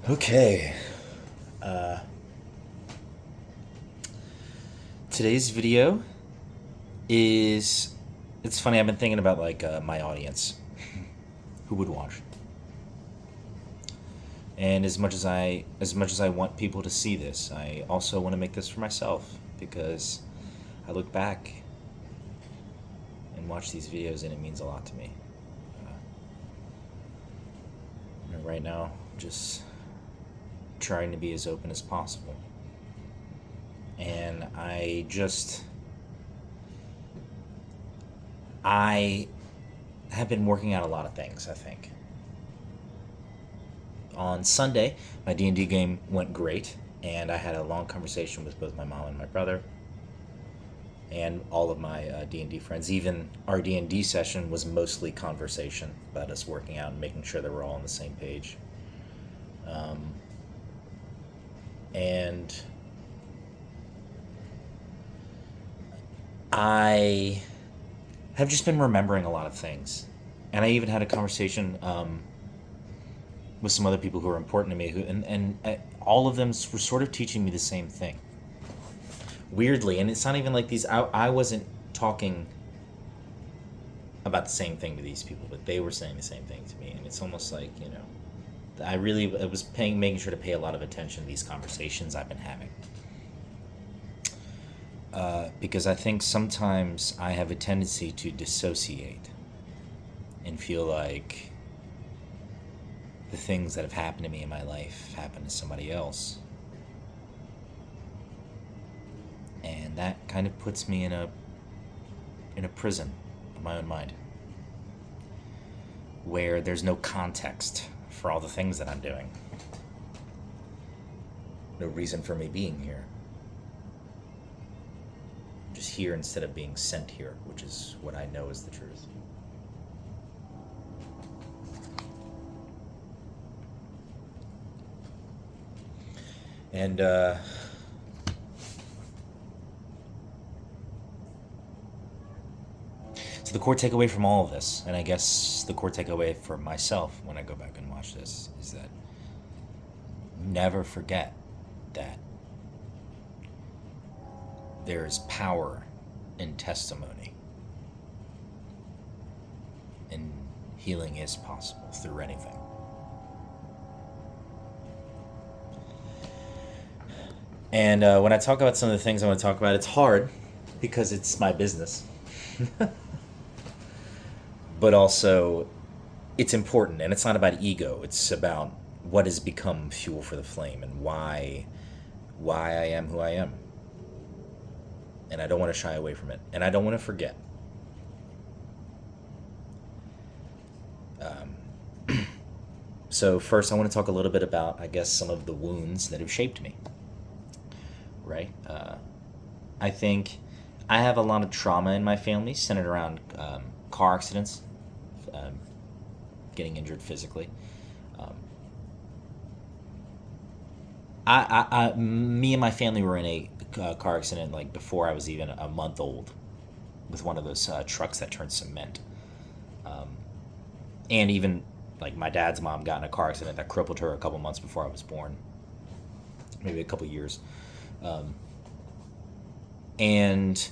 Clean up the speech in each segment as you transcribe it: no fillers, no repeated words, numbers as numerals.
Okay. Uh, Today's video is. It's funny. I've been thinking about my audience, who would watch, and as much as I want people to see this, I also want to make this for myself because I look back and watch these videos, and it means a lot to me. Right now, just trying to be as open as possible, and I have been working out a lot of things, I think. On Sunday, my D&D game went great, and I had a long conversation with both my mom and my brother and all of my D&D friends. Even our D&D session was mostly conversation about us working out and making sure that we're all on the same page. And I have just been remembering a lot of things. And I even had a conversation with some other people who are important to me, and all of them were sort of teaching me the same thing. Weirdly, and it's not even like I wasn't talking about the same thing to these people, but they were saying the same thing to me, and it's almost like, I was making sure to pay a lot of attention to these conversations I've been having. Because I think sometimes I have a tendency to dissociate and feel like the things that have happened to me in my life happen to somebody else. And that kind of puts me in a prison of my own mind, where there's no context for all the things that I'm doing. No reason for me being here. I'm just here instead of being sent here, which is what I know is the truth. And so the core takeaway from all of this, and I guess the core takeaway for myself when I go back and watch this, is that never forget that there is power in testimony, and healing is possible through anything. And when I talk about some of the things I want to talk about, it's hard because it's my business. But also, it's important, and it's not about ego. It's about what has become fuel for the flame and why I am who I am. And I don't want to shy away from it, and I don't want to forget. So first, I want to talk a little bit about, I guess, some of the wounds that have shaped me. Right? I think I have a lot of trauma in my family centered around car accidents, getting injured physically. Me and my family were in a car accident like before I was even a month old, with one of those trucks that turns cement. And even like my dad's mom got in a car accident that crippled her a couple months before I was born, maybe a couple years. And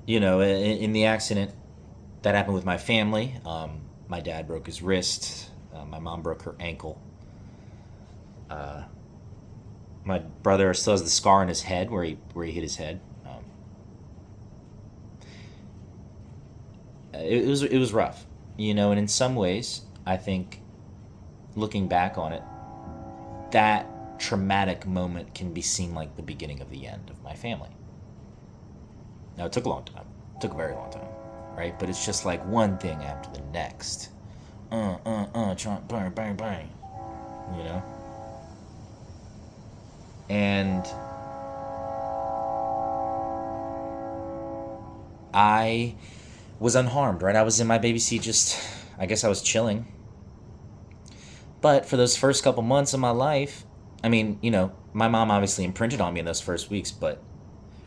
in the accident that happened with my family, my dad broke his wrist, my mom broke her ankle. My brother still has the scar on his head where he hit his head. It was rough, and in some ways, I think, looking back on it, that traumatic moment can be seen like the beginning of the end of my family. Now, it took a long time. It took a very long time, right? But it's just like one thing after the next. Bang, bang, bang. And I was unharmed, right? I was in my baby seat, I guess I was chilling. But for those first couple months of my life, I mean, my mom obviously imprinted on me in those first weeks, but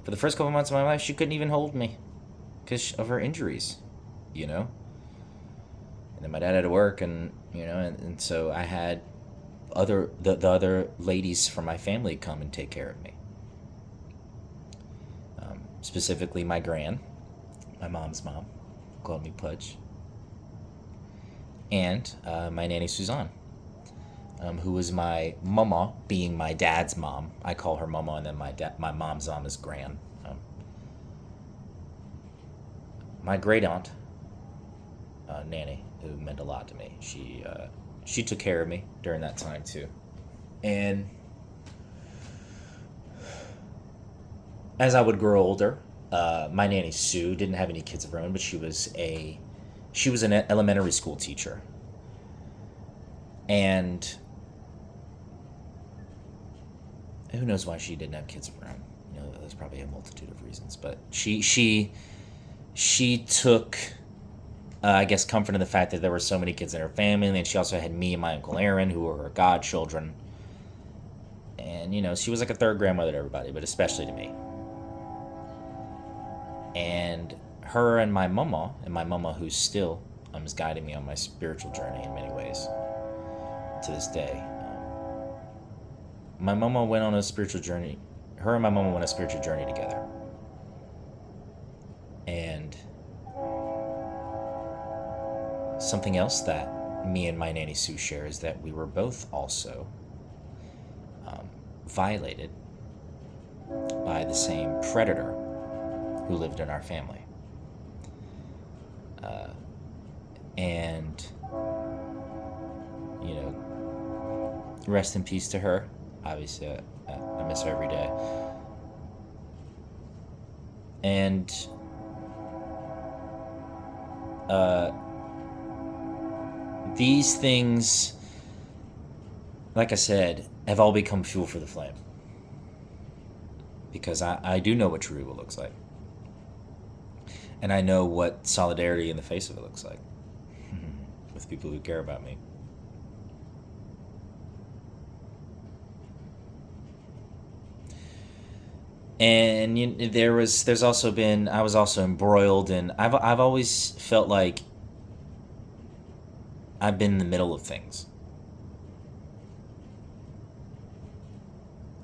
for the first couple months of my life, she couldn't even hold me because of her injuries, And then my dad had to work, and so I had the other ladies from my family come and take care of me. Specifically, my mom's mom, called me Pudge, and my nanny Suzanne, who was my mama, being my dad's mom. I call her mama, and then my mom's mom is Gran. My great aunt, Nanny, who meant a lot to me. She took care of me during that time too, and as I would grow older, my nanny Sue didn't have any kids of her own, but she was an elementary school teacher, and who knows why she didn't have kids of her own. There's probably a multitude of reasons, but she took, I guess, comfort in the fact that there were so many kids in her family, and then she also had me and my Uncle Aaron, who were her godchildren. And, she was like a third grandmother to everybody, but especially to me. And her and my mama, who still is guiding me on my spiritual journey in many ways to this day. My mama went on a spiritual journey. Her and my mama went on a spiritual journey together. And something else that me and my nanny Sue share is that we were both also violated by the same predator who lived in our family. And, rest in peace to her. Obviously, I miss her every day. And these things, like I said, have all become fuel for the flame. Because I do know what true evil looks like. And I know what solidarity in the face of it looks like. With people who care about me. And there's also been, I was also embroiled, and I've always felt like I've been in the middle of things.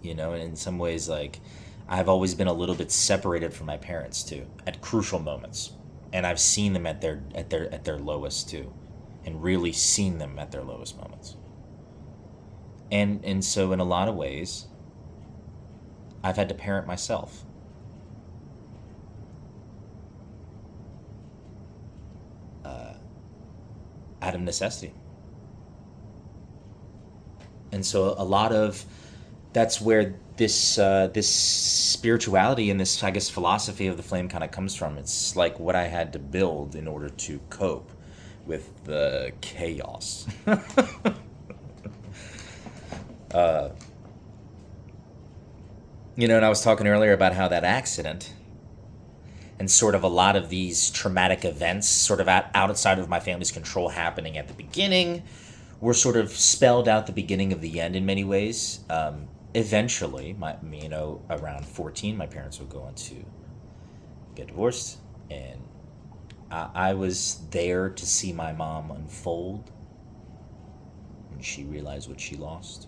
And in some ways, like, I've always been a little bit separated from my parents too, at crucial moments, and I've seen them at their lowest too, and really seen them at their lowest moments. And so in a lot of ways, I've had to parent myself. Out of necessity. And so a lot of that's where this spirituality and this, I guess, philosophy of the flame kind of comes from. It's like what I had to build in order to cope with the chaos. And I was talking earlier about how that accident and sort of a lot of these traumatic events sort of outside of my family's control happening at the beginning were sort of spelled out the beginning of the end in many ways. Eventually, around 14, my parents would go on to get divorced, and I was there to see my mom unfold when she realized what she lost.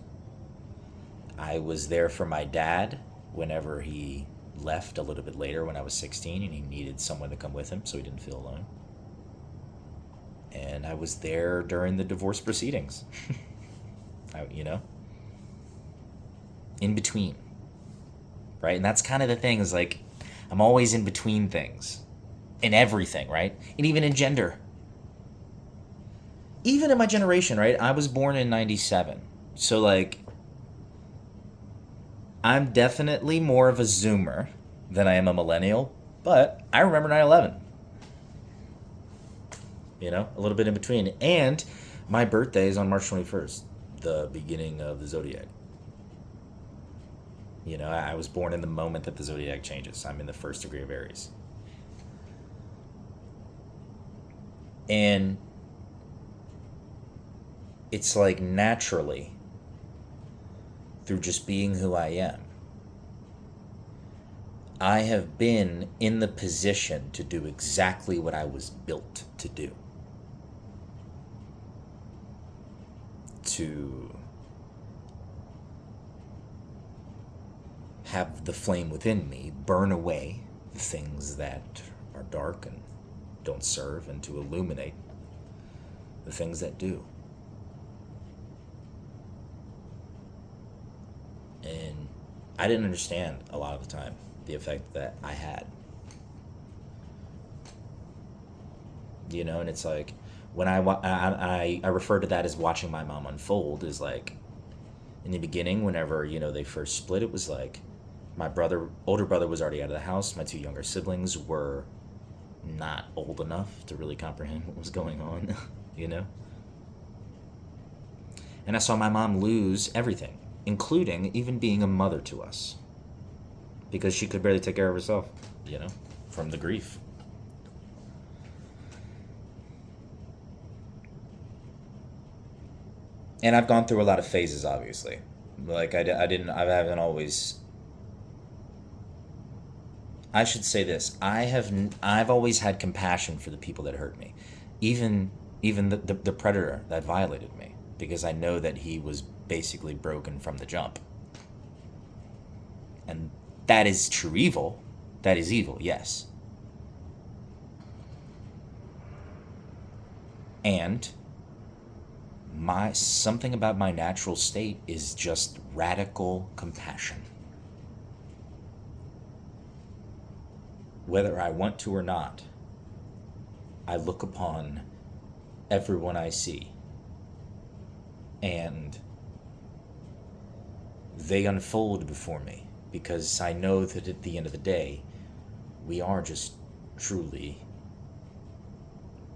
I was there for my dad whenever he left a little bit later when I was 16 and he needed someone to come with him so he didn't feel alone. And I was there during the divorce proceedings. In between. Right? And that's kind of the thing, is like, I'm always in between things. In everything, right? And even in gender. Even in my generation, right? I was born in 97. So, like, I'm definitely more of a Zoomer than I am a millennial, but I remember 9/11. A little bit in between. And my birthday is on March 21st, the beginning of the Zodiac. I was born in the moment that the Zodiac changes. I'm in the first degree of Aries. And it's like naturally, through just being who I am, I have been in the position to do exactly what I was built to do. To have the flame within me burn away the things that are dark and don't serve, and to illuminate the things that do. And I didn't understand a lot of the time the effect that I had. You know, and it's like when I refer to that as watching my mom unfold, is like in the beginning, whenever, they first split, it was like my older brother was already out of the house. My two younger siblings were not old enough to really comprehend what was going on, you know? And I saw my mom lose everything, including even being a mother to us, because she could barely take care of herself, from the grief. And I've gone through a lot of phases, obviously. Like, I haven't always. I should say this. I've always had compassion for the people that hurt me. Even the predator that violated me, because I know that he was basically broken from the jump. And that is true evil. That is evil, yes. And something about my natural state is just radical compassion. Whether I want to or not, I look upon everyone I see, and they unfold before me, because I know that at the end of the day, we are just truly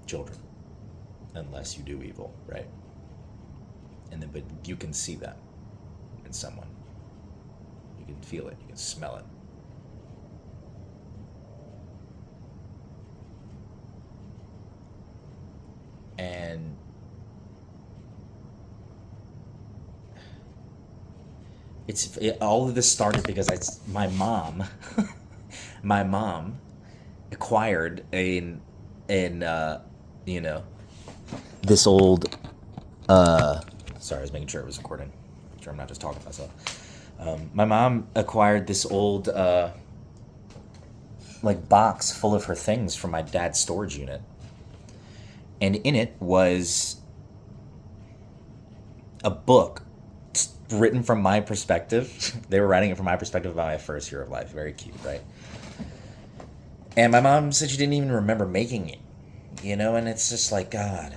children, unless you do evil, right? But you can see that in someone. You can feel it. You can smell it. And all of this started because my mom acquired this old. Sorry, I was making sure it was recording. Make sure I'm not just talking to myself. My mom acquired this old box full of her things from my dad's storage unit. And in it was a book written from my perspective. They were writing it from my perspective about my first year of life. Very cute, right? And my mom said she didn't even remember making it, and it's just like, God,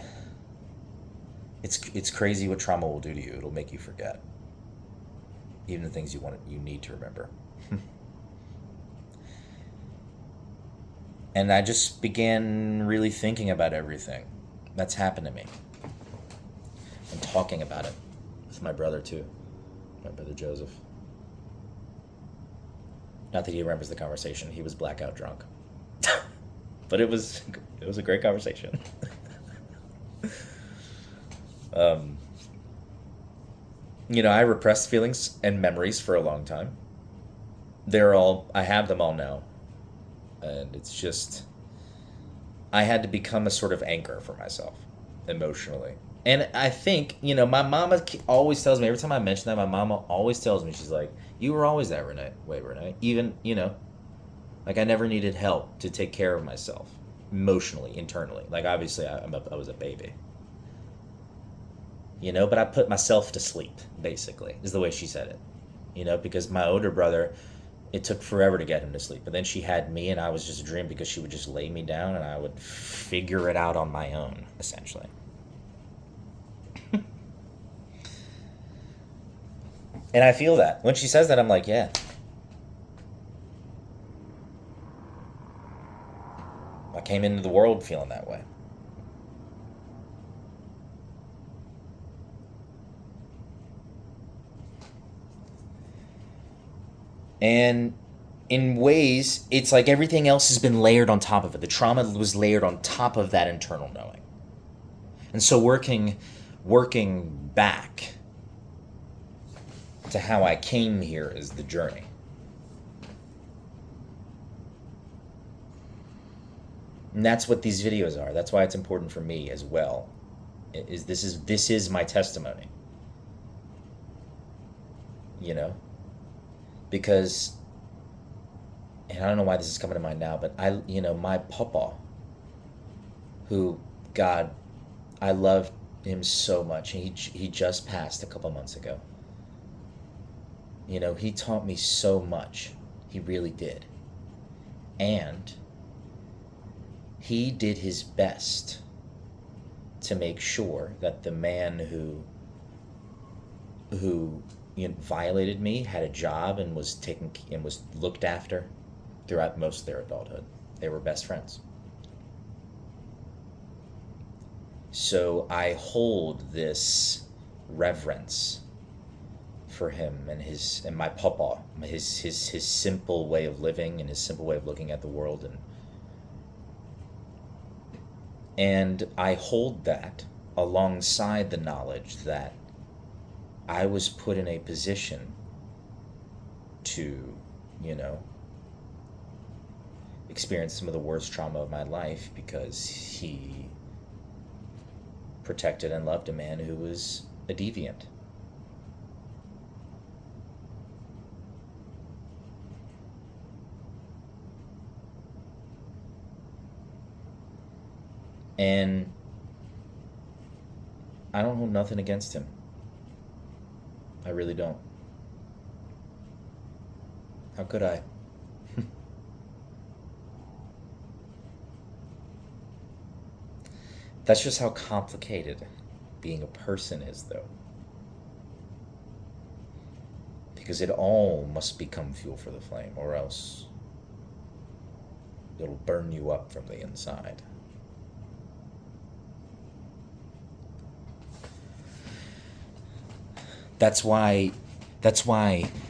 it's crazy what trauma will do to you. It'll make you forget even the things you need to remember. And I just began really thinking about everything that's happened to me and talking about it with my brother too, my brother Joseph. Not that he remembers the conversation. He was blackout drunk. But it was a great conversation. I repressed feelings and memories for a long time. I have them all now. And it's just, I had to become a sort of anchor for myself emotionally. And I think, my mama always tells me, every time I mention that, my mama always tells me, she's like, you were always that way, Renee. Even, I never needed help to take care of myself emotionally, internally. Like, obviously, I was a baby. But I put myself to sleep, basically, is the way she said it. Because my older brother, it took forever to get him to sleep. But then she had me, and I was just a dream, because she would just lay me down, and I would figure it out on my own, essentially. And I feel that. When she says that, I'm like, yeah. I came into the world feeling that way. And in ways, it's like everything else has been layered on top of it. The trauma was layered on top of that internal knowing. And so working back to how I came here is the journey. And that's what these videos are. That's why it's important for me as well. This is my testimony. because, and I don't know why this is coming to mind now, but my papa, who, God, I love him so much. He just passed a couple months ago. He taught me so much. He really did. And he did his best to make sure that the man who violated me had a job and was looked after throughout most of their adulthood. They were best friends. So I hold this reverence for him and my papa, his simple way of living and his simple way of looking at the world, and I hold that alongside the knowledge that I was put in a position to, experience some of the worst trauma of my life because he protected and loved a man who was a deviant. And I don't hold nothing against him. I really don't. How could I? That's just how complicated being a person is, though. Because it all must become fuel for the flame, or else it'll burn you up from the inside. That's why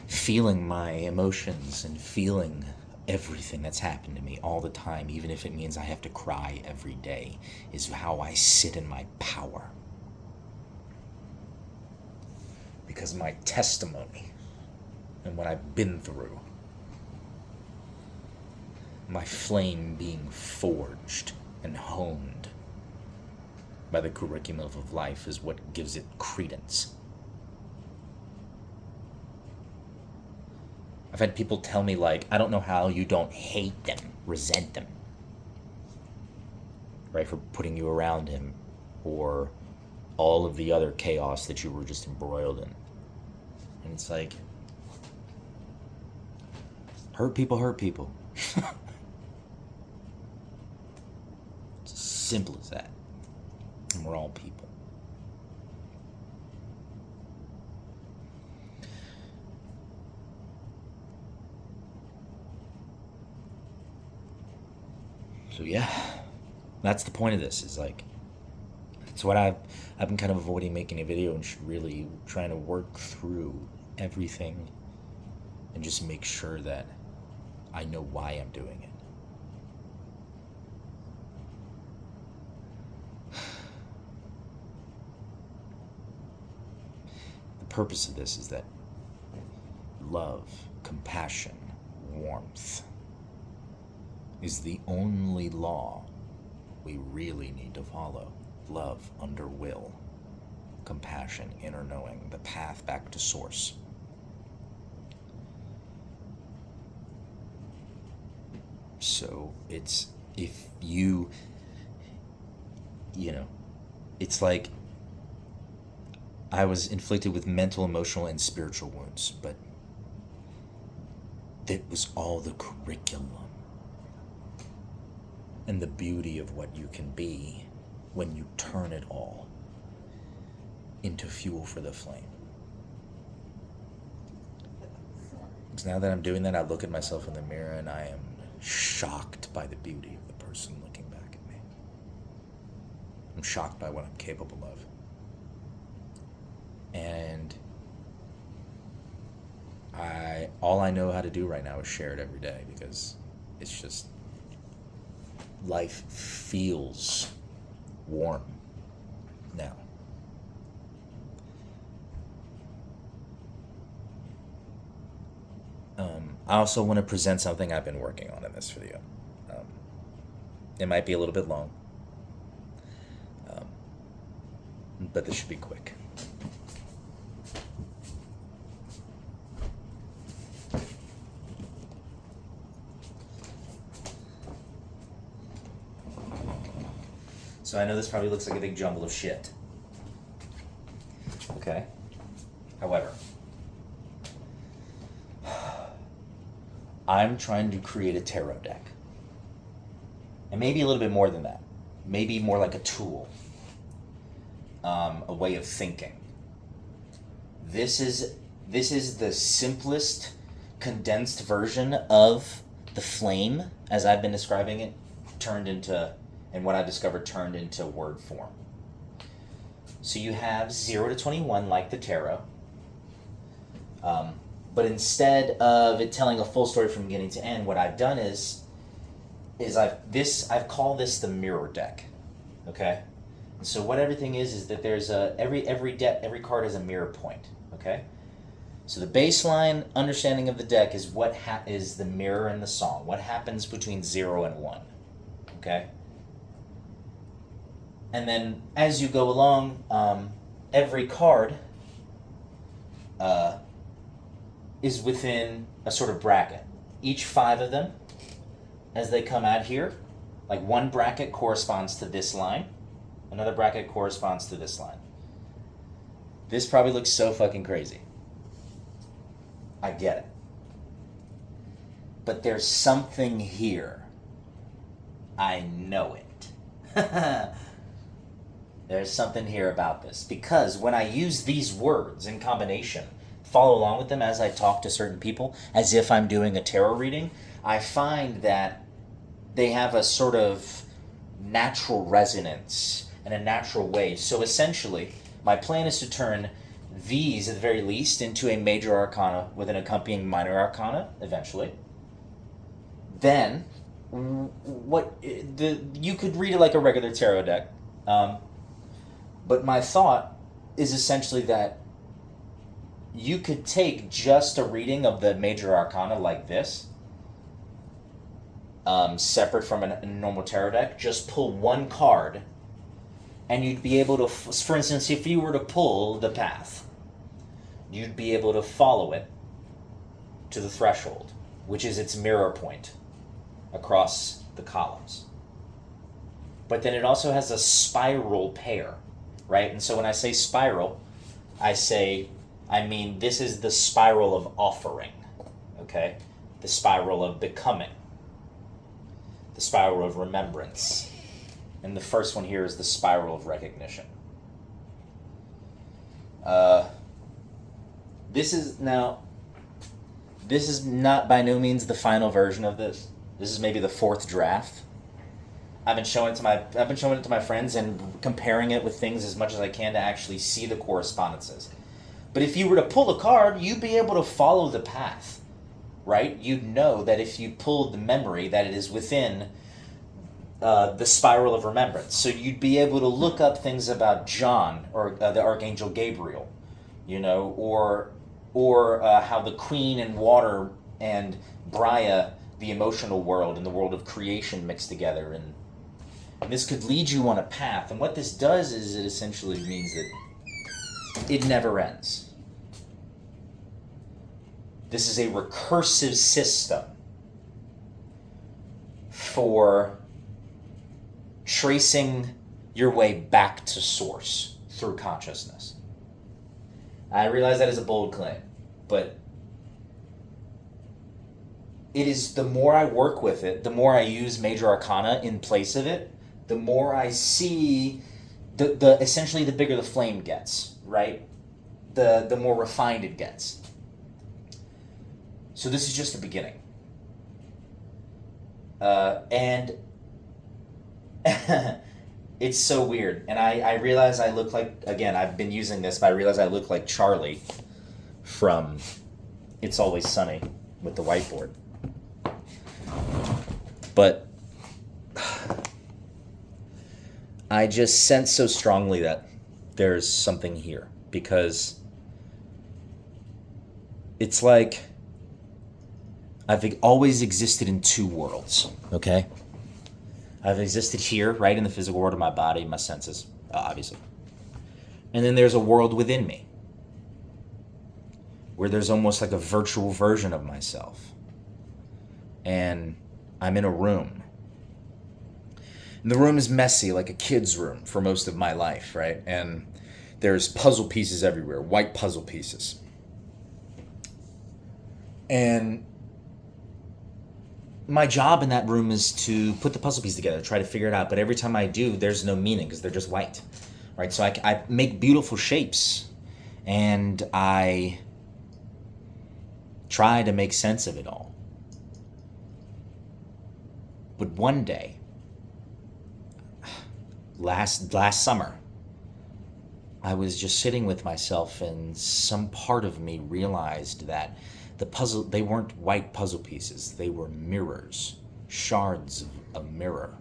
feeling my emotions and feeling everything that's happened to me all the time, even if it means I have to cry every day, is how I sit in my power. Because my testimony and what I've been through, my flame being forged and honed by the curriculum of life, is what gives it credence. I've had people tell me, like, I don't know how you don't hate them, resent them, right, for putting you around him, or all of the other chaos that you were just embroiled in. And it's like, hurt people hurt people. It's as simple as that. And we're all people. So yeah, that's the point of this. Is like, it's what I've been kind of avoiding making a video, and really trying to work through everything and just make sure that I know why I'm doing it. The purpose of this is that love, compassion, warmth is the only law we really need to follow. Love under will, compassion, inner knowing, the path back to source. So it's, if you it's like I was inflicted with mental, emotional, and spiritual wounds, but that was all the curriculum and the beauty of what you can be when you turn it all into fuel for the flame. Because now that I'm doing that, I look at myself in the mirror and I am shocked by the beauty of the person looking back at me. I'm shocked by what I'm capable of. And all I know how to do right now is share it every day, because it's just, life feels warm now. I also want to present something I've been working on in this video. It might be a little bit long, but this should be quick. So I know this probably looks like a big jumble of shit. Okay? However, I'm trying to create a tarot deck. And maybe a little bit more than that. Maybe more like a tool. A way of thinking. This is the simplest, condensed version of the flame, as I've been describing it, and what I discovered turned into word form. So you have 0 to 21 like the tarot. But instead of it telling a full story from beginning to end, what I've done is I've called this the mirror deck. Okay? And so what everything is that there's every card has a mirror point. Okay? So the baseline understanding of the deck is is the mirror and the song. What happens between 0 and 1. Okay? And then as you go along, every card is within a sort of bracket. Each 5 of them, as they come out here, like one bracket corresponds to this line, another bracket corresponds to this line. This probably looks so fucking crazy. I get it. But there's something here. I know it. There's something here about this. Because when I use these words in combination, follow along with them as I talk to certain people, as if I'm doing a tarot reading, I find that they have a sort of natural resonance and a natural way. So essentially, my plan is to turn these, at the very least, into a major arcana with an accompanying minor arcana, eventually. Then, you could read it like a regular tarot deck, but my thought is essentially that you could take just a reading of the major arcana like this, separate from a normal tarot deck, just pull one card, and you'd be able to, for instance, if you were to pull the path, you'd be able to follow it to the threshold, which is its mirror point across the columns. But then it also has a spiral pair, right? And so when I say spiral, I mean this is the spiral of offering, okay? The spiral of becoming, the spiral of remembrance. And the first one here is the spiral of recognition. This is not by no means the final version of this. This is maybe the 4th draft. I've been showing it to my friends and comparing it with things as much as I can to actually see the correspondences. But if you were to pull a card, you'd be able to follow the path, right? You'd know that if you pulled the memory, that it is within the spiral of remembrance. So you'd be able to look up things about John or the Archangel Gabriel, or how the Queen and water and Brya, the emotional world and the world of creation mixed together. And this could lead you on a path. And what this does is it essentially means that it never ends. This is a recursive system for tracing your way back to source through consciousness. I realize that is a bold claim, but it is, the more I work with it, the more I use major arcana in place of it, the more I see the essentially the bigger the flame gets, right? The more refined it gets. So this is just the beginning. And it's so weird. And I realize I look like, again, I've been using this, but I realize I look like Charlie from It's Always Sunny with the whiteboard. But I just sense so strongly that there's something here, because it's like I've always existed in 2 worlds, okay? I've existed here, right, in the physical world of my body, my senses, obviously. And then there's a world within me, where there's almost like a virtual version of myself. And I'm in a room. And the room is messy, like a kid's room for most of my life, right? And there's puzzle pieces everywhere, white puzzle pieces. And my job in that room is to put the puzzle piece together, try to figure it out. But every time I do, there's no meaning because they're just white, right? So I make beautiful shapes, and I try to make sense of it all. But one day, last summer, I was just sitting with myself, and some part of me realized that the puzzle, they weren't white puzzle pieces, they were mirrors, shards of a mirror.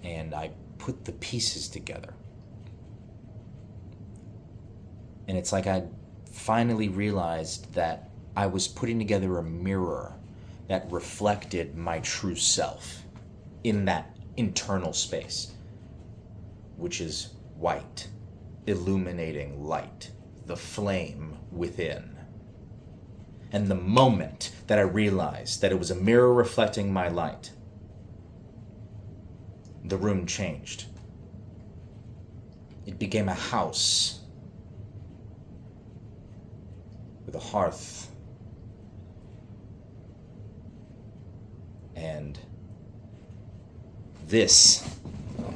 And I put the pieces together. And it's like I finally realized that I was putting together a mirror that reflected my true self in that internal space, which is white, illuminating light, the flame within. And the moment that I realized that it was a mirror reflecting my light, the room changed. It became a house with a hearth and this,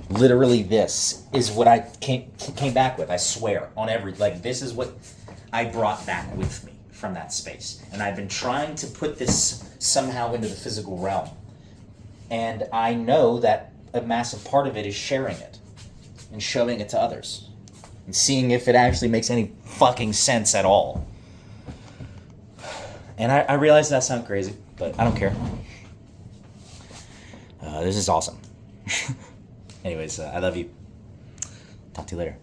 literally this, is what I came back with. I swear on this is what I brought back with me from that space. And I've been trying to put this somehow into the physical realm. And I know that a massive part of it is sharing it and showing it to others and seeing if it actually makes any fucking sense at all. And I realize that sounds crazy, but I don't care. This is awesome. Anyways, I love you. Talk to you later.